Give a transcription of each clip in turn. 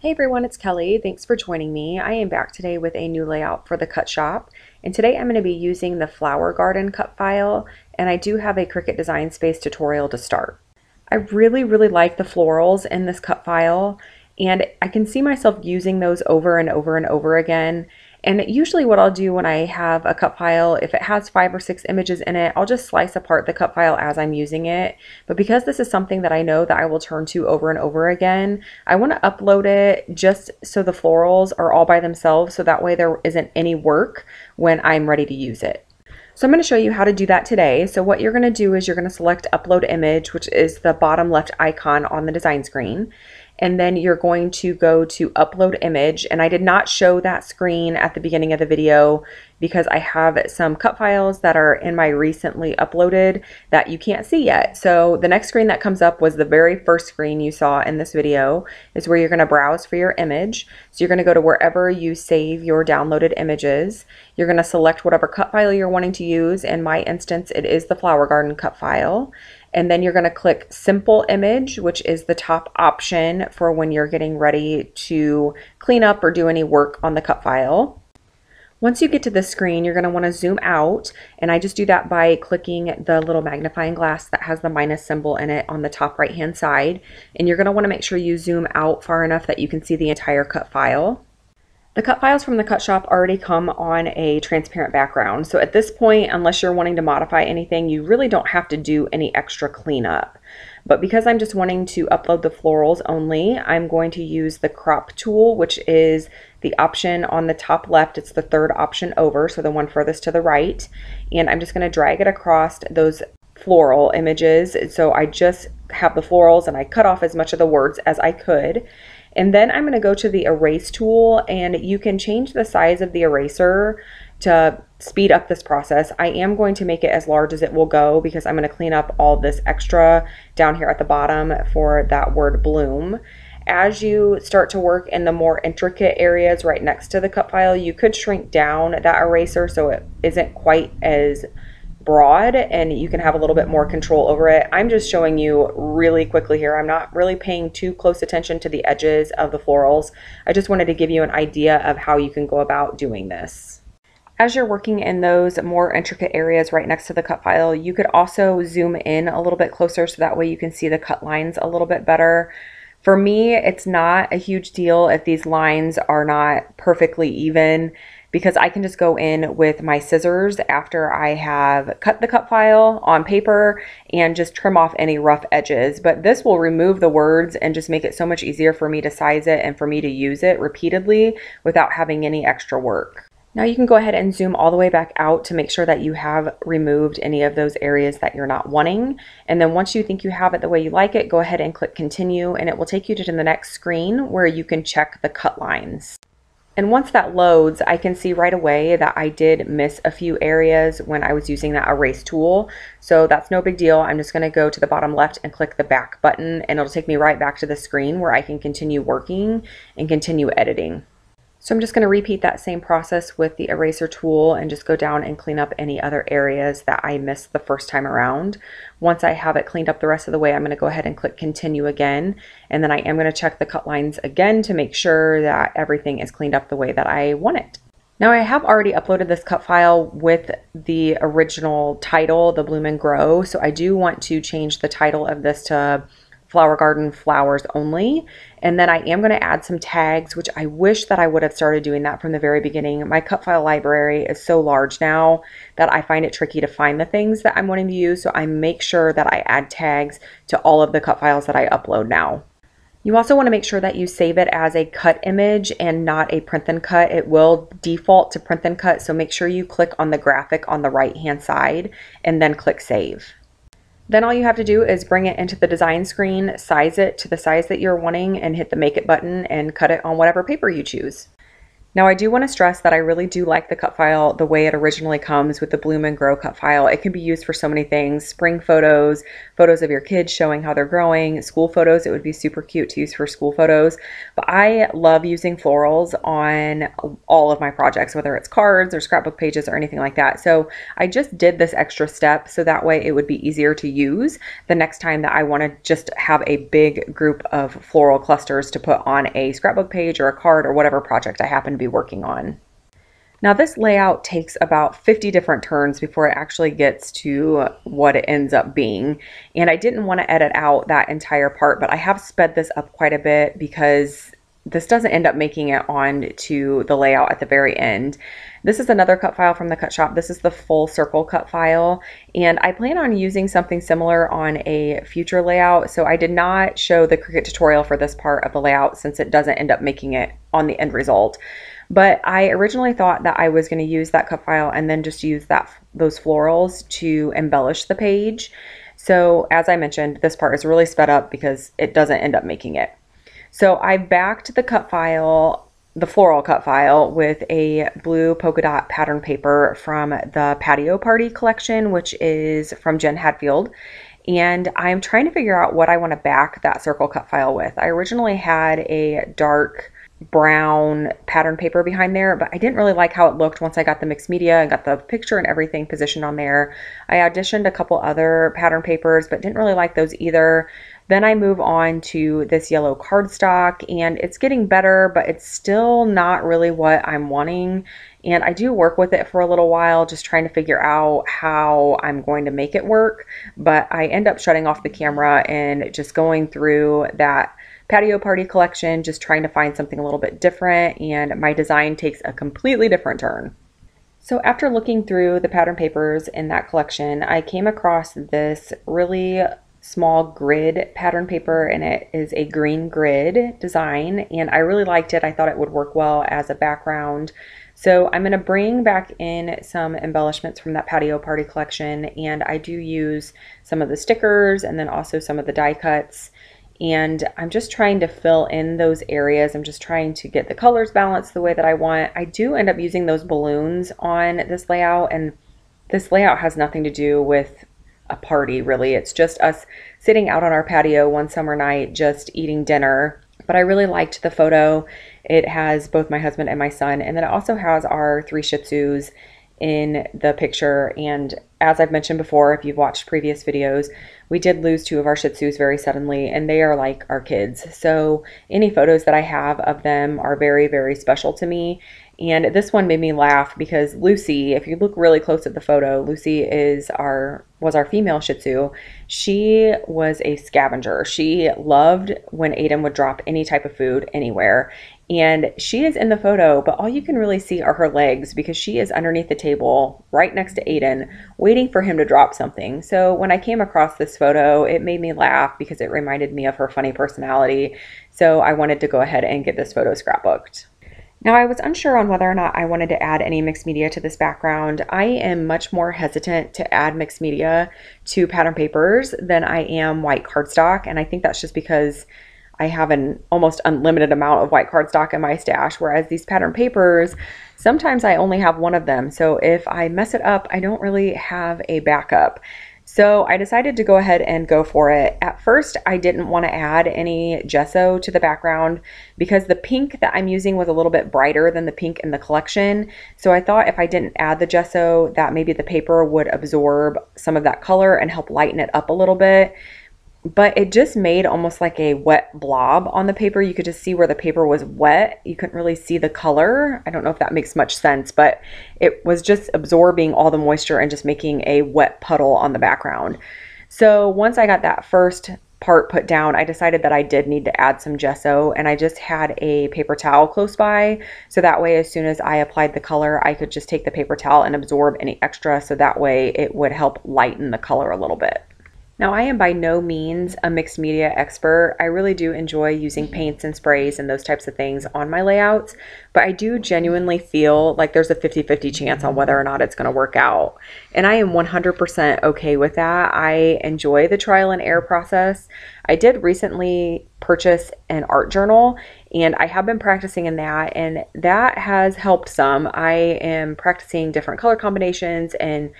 Hey everyone, it's Kelly. Thanks for joining me. I am back today with a new layout for the Cut Shop, and today I'm going to be using the flower garden cut file, and I do have a Cricut Design Space tutorial to start. I really like the florals in this cut file, and I can see myself using those over and over and over again. And usually what I'll do when I have a cut file, if it has 5 or 6 images in it, I'll just slice apart the cut file as I'm using it. But because this is something that I know that I will turn to over and over again, I want to upload it just so the florals are all by themselves, so that way there isn't any work when I'm ready to use it. So I'm going to show you how to do that today. So what you're going to do is you're going to select Upload Image, which is the bottom left icon on the design screen. And then you're going to go to Upload Image. And I did not show that screen at the beginning of the video because I have some cut files that are in my recently uploaded that you can't see yet. So the next screen that comes up was the very first screen you saw in this video, is where you're going to browse for your image. So you're going to go to wherever you save your downloaded images. You're going to select whatever cut file you're wanting to use. In my instance, it is the flower garden cut file. And then you're going to click Simple Image, which is the top option for when you're getting ready to clean up or do any work on the cut file. Once you get to this screen, you're going to want to zoom out, and I just do that by clicking the little magnifying glass that has the minus symbol in it on the top right hand side. And you're going to want to make sure you zoom out far enough that you can see the entire cut file. The cut files from the Cut Shop already come on a transparent background, so at this point, unless you're wanting to modify anything, you really don't have to do any extra cleanup. But because I'm just wanting to upload the florals only, I'm going to use the crop tool, which is the option on the top left. It's the third option over, so the one furthest to the right. And I'm just going to drag it across those floral images. So I just have the florals and I cut off as much of the words as I could. And then I'm going to go to the erase tool, and you can change the size of the eraser to speed up this process. I am going to make it as large as it will go because I'm going to clean up all this extra down here at the bottom for that word bloom. As you start to work in the more intricate areas right next to the cut file, you could shrink down that eraser so it isn't quite as broad and you can have a little bit more control over it. I'm just showing you really quickly here. I'm not really paying too close attention to the edges of the florals. I just wanted to give you an idea of how you can go about doing this. As you're working in those more intricate areas right next to the cut file, you could also zoom in a little bit closer so that way you can see the cut lines a little bit better. For me, it's not a huge deal if these lines are not perfectly even, because I can just go in with my scissors after I have cut the cut file on paper and just trim off any rough edges. But this will remove the words and just make it so much easier for me to size it and for me to use it repeatedly without having any extra work. Now you can go ahead and zoom all the way back out to make sure that you have removed any of those areas that you're not wanting. And then once you think you have it the way you like it, go ahead and click Continue, and it will take you to the next screen where you can check the cut lines. And once that loads, I can see right away that I did miss a few areas when I was using that erase tool. So that's no big deal. I'm just going to go to the bottom left and click the back button, and it'll take me right back to the screen where I can continue working and continue editing. So I'm just going to repeat that same process with the eraser tool and just go down and clean up any other areas that I missed the first time around. Once I have it cleaned up the rest of the way, I'm going to go ahead and click Continue again, and then I am going to check the cut lines again to make sure that everything is cleaned up the way that I want it. Now I have already uploaded this cut file with the original title, The Bloom and Grow, so I do want to change the title of this to Flower Garden Flowers Only. And then I am going to add some tags, which I wish that I would have started doing that from the very beginning. My cut file library is so large now that I find it tricky to find the things that I'm wanting to use, so I make sure that I add tags to all of the cut files that I upload now. You also want to make sure that you save it as a cut image and not a print and cut. It will default to print and cut, so make sure you click on the graphic on the right hand side and then click Save. Then all you have to do is bring it into the design screen, size it to the size that you're wanting, and hit the Make It button and cut it on whatever paper you choose. Now, I do want to stress that I really do like the cut file the way it originally comes with the Bloom and Grow cut file. It can be used for so many things: spring photos, photos of your kids showing how they're growing, school photos. It would be super cute to use for school photos. But I love using florals on all of my projects, whether it's cards or scrapbook pages or anything like that. So I just did this extra step so that way it would be easier to use the next time that I want to just have a big group of floral clusters to put on a scrapbook page or a card or whatever project I happen to be working on. Now, this layout takes about 50 different turns before it actually gets to what it ends up being. And I didn't want to edit out that entire part, but I have sped this up quite a bit because this doesn't end up making it on to the layout at the very end. This is another cut file from the Cut Shop. This is the full circle cut file, and I plan on using something similar on a future layout. So I did not show the Cricut tutorial for this part of the layout since it doesn't end up making it on the end result. But I originally thought that I was going to use that cut file and then just use those florals to embellish the page. So as I mentioned, this part is really sped up because it doesn't end up making it. So I backed the cut file, the floral cut file, with a blue polka dot pattern paper from the Patio Party collection, which is from Jen Hadfield. And I'm trying to figure out what I want to back that circle cut file with. I originally had a dark brown pattern paper behind there, but I didn't really like how it looked once I got the mixed media and got the picture and everything positioned on there. I auditioned a couple other pattern papers, but didn't really like those either. Then I move on to this yellow cardstock, and it's getting better, but it's still not really what I'm wanting. And I do work with it for a little while, just trying to figure out how I'm going to make it work. But I end up shutting off the camera and just going through that Patio Party collection, just trying to find something a little bit different, and my design takes a completely different turn. So after looking through the pattern papers in that collection, I came across this really small grid pattern paper, and it is a green grid design, and I really liked it. I thought it would work well as a background. So I'm going to bring back in some embellishments from that Patio Party collection, and I do use some of the stickers and then also some of the die cuts. And I'm just trying to fill in those areas. I'm just trying to get the colors balanced the way that I want. I do end up using those balloons on this layout, and this layout has nothing to do with a party, really. It's just us sitting out on our patio one summer night, just eating dinner. But I really liked the photo. It has both my husband and my son, and then it also has our 3 Shih Tzus in the picture. And as I've mentioned before, if you've watched previous videos, we did lose 2 of our Shih Tzus very suddenly, and they are like our kids. So any photos that I have of them are very, very special to me. And this one made me laugh because Lucy, if you look really close at the photo, Lucy was our female Shih Tzu. She was a scavenger. She loved when Aiden would drop any type of food anywhere. And she is in the photo, but all you can really see are her legs because she is underneath the table right next to Aiden, waiting for him to drop something. So when I came across this photo, it made me laugh because it reminded me of her funny personality. So I wanted to go ahead and get this photo scrapbooked. Now, I was unsure on whether or not I wanted to add any mixed media to this background. I am much more hesitant to add mixed media to pattern papers than I am white cardstock, and I think that's just because I have an almost unlimited amount of white cardstock in my stash, whereas these pattern papers, sometimes I only have one of them. So if I mess it up, I don't really have a backup. So I decided to go ahead and go for it. At first, I didn't want to add any gesso to the background because the pink that I'm using was a little bit brighter than the pink in the collection. So I thought if I didn't add the gesso, that maybe the paper would absorb some of that color and help lighten it up a little bit. But it just made almost like a wet blob on the paper. You could just see where the paper was wet. You couldn't really see the color. I don't know if that makes much sense, but it was just absorbing all the moisture and just making a wet puddle on the background. So once I got that first part put down, I decided that I did need to add some gesso, and I just had a paper towel close by. So that way, as soon as I applied the color, I could just take the paper towel and absorb any extra. So that way it would help lighten the color a little bit. Now, I am by no means a mixed media expert. I really do enjoy using paints and sprays and those types of things on my layouts, but I do genuinely feel like there's a 50-50 chance on whether or not it's going to work out. And I am 100% okay with that. I enjoy the trial and error process. I did recently purchase an art journal, and I have been practicing in that, and that has helped some. I am practicing different color combinations and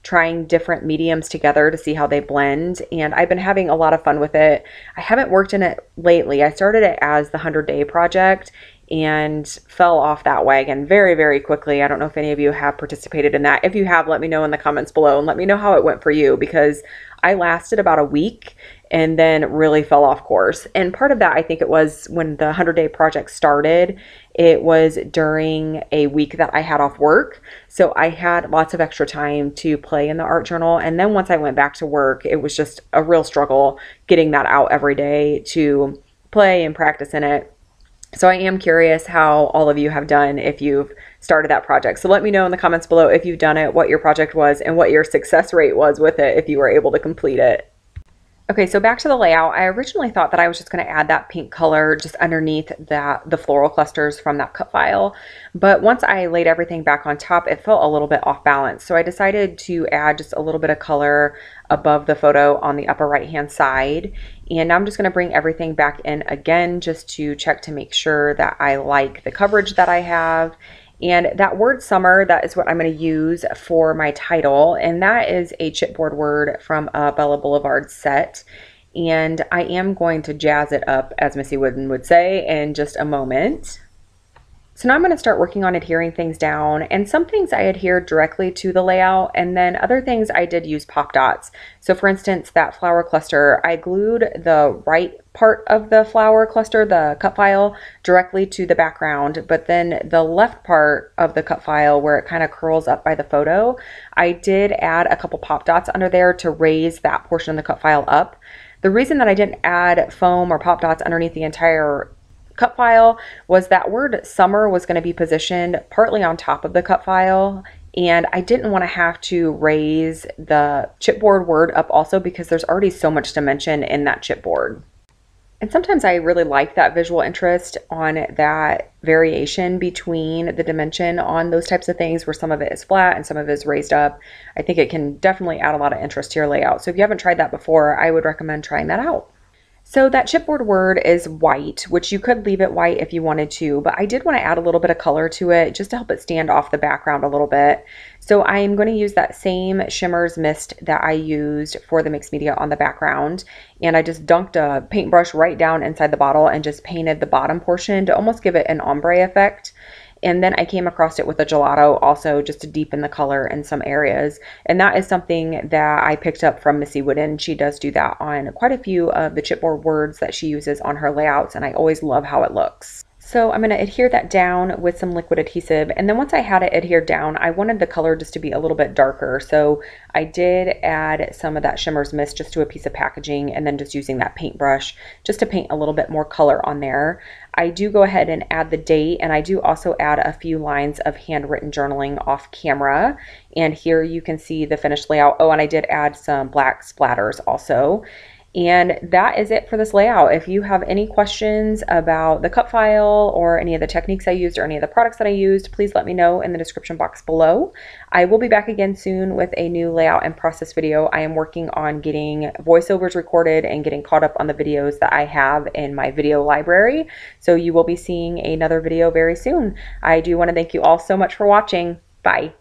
trying different mediums together to see how they blend, and I've been having a lot of fun with it. I haven't worked in it lately. I started it as the 100-day project and fell off that wagon very, very quickly. I don't know if any of you have participated in that. If you have, let me know in the comments below and let me know how it went for you, because I lasted about a week and then really fell off course. And part of that, I think it was when the 100-day project started, it was during a week that I had off work. So I had lots of extra time to play in the art journal. And then once I went back to work, it was just a real struggle getting that out every day to play and practice in it. So I am curious how all of you have done if you've started that project. So let me know in the comments below if you've done it, what your project was, and what your success rate was with it if you were able to complete it. Okay, so back to the layout. I originally thought that I was just going to add that pink color just underneath the floral clusters from that cut file. But once I laid everything back on top, it felt a little bit off balance. So I decided to add just a little bit of color above the photo on the upper right hand side. And now I'm just going to bring everything back in again just to check to make sure that I like the coverage that I have. And that word summer, that is what I'm going to use for my title. And that is a chipboard word from a Bella Boulevard set. And I am going to jazz it up, as Missy Wooden would say, in just a moment. So now I'm going to start working on adhering things down, and some things I adhered directly to the layout, and then other things I did use pop dots. So for instance, that flower cluster, I glued the right part of the flower cluster, the cut file, directly to the background, but then the left part of the cut file where it kind of curls up by the photo, I did add a couple pop dots under there to raise that portion of the cut file up. The reason that I didn't add foam or pop dots underneath the entire cut file was that word summer was going to be positioned partly on top of the cut file, and I didn't want to have to raise the chipboard word up also because there's already so much dimension in that chipboard. And sometimes I really like that visual interest on that variation between the dimension on those types of things where some of it is flat and some of it is raised up. I think it can definitely add a lot of interest to your layout. So if you haven't tried that before, I would recommend trying that out. So that chipboard word is white, which you could leave it white if you wanted to, but I did want to add a little bit of color to it just to help it stand off the background a little bit. So I'm going to use that same Shimmers Mist that I used for the mixed media on the background, and I just dunked a paintbrush right down inside the bottle and just painted the bottom portion to almost give it an ombre effect. And then I came across it with a gelato also just to deepen the color in some areas. And that is something that I picked up from Missy Wooden. She does do that on quite a few of the chipboard words that she uses on her layouts, and I always love how it looks. So I'm going to adhere that down with some liquid adhesive, and then once I had it adhered down, I wanted the color just to be a little bit darker. So I did add some of that Shimmers Mist just to a piece of packaging, and then just using that paintbrush just to paint a little bit more color on there. I do go ahead and add the date, and I do also add a few lines of handwritten journaling off camera. And here you can see the finished layout. Oh, and I did add some black splatters also. And that is it for this layout. If you have any questions about the cut file or any of the techniques I used or any of the products that I used, please let me know in the description box below. I will be back again soon with a new layout and process video. I am working on getting voiceovers recorded and getting caught up on the videos that I have in my video library. So you will be seeing another video very soon. I do want to thank you all so much for watching. Bye.